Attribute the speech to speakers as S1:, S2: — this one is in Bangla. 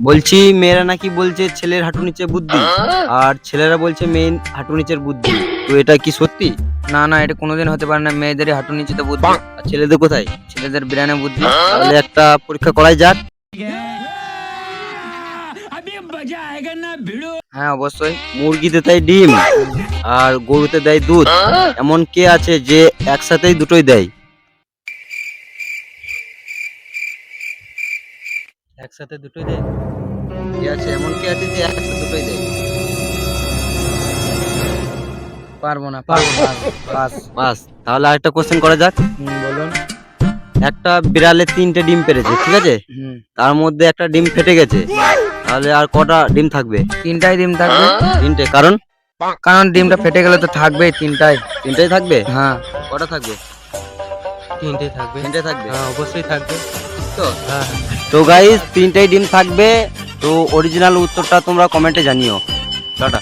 S1: বলছি মেয়েরা নাকি বলছে ছেলের হাঁটু নিচে বুদ্ধি, আর ছেলেরা বলছে মেয়ের হাঁটু নিচের বুদ্ধি। তো এটা কি সত্যি?
S2: না না, এটা কোনোদিন হতে পারে না। মেয়েদেরই হাঁটু নিচে তো বুদ্ধি,
S1: আর ছেলেদের কোথায়?
S2: ছেলেদের ব্রেনে বুদ্ধি।
S1: তাহলে একটা পরীক্ষা করাই যাক।
S2: হ্যাঁ অবশ্যই।
S1: মুরগিতে দেয় ডিম আর গরুতে দেয় দুধ, এমন কে আছে যে একসাথেই দুটোই দেয়? একসাথে দুটোই দেয়? কে আছে, এমন কে আছে যে একসাথে দুটোই দেয়?
S2: পারবো না, পারবো না, পাস।
S1: বাস, তাহলে আরেকটা কোশ্চেন করা যাক।
S2: বলুন।
S1: একটা বিড়ালে 3টে ডিম পেড়েছে, ঠিক আছে? তার মধ্যে একটা ডিম ফেটে গেছে, তাহলে আর কটা ডিম থাকবে?
S2: তিনটাই ডিম থাকবে।
S1: 3টে, কারণ?
S2: কারণ ডিমটা ফেটে গেলে তো থাকবেই তিনটাই।
S1: 3টাই থাকবে?
S2: হ্যাঁ
S1: কটা থাকবে?
S3: 3টে থাকবে।
S1: 3টে থাকবে?
S3: হ্যাঁ অবশ্যই থাকবে।
S1: তো
S3: হ্যাঁ
S1: তো গাইস, 3টাই ডিম থাকবে। তো অরিজিনাল উত্তরটা তোমরা কমেন্টে জানিও। টাটা।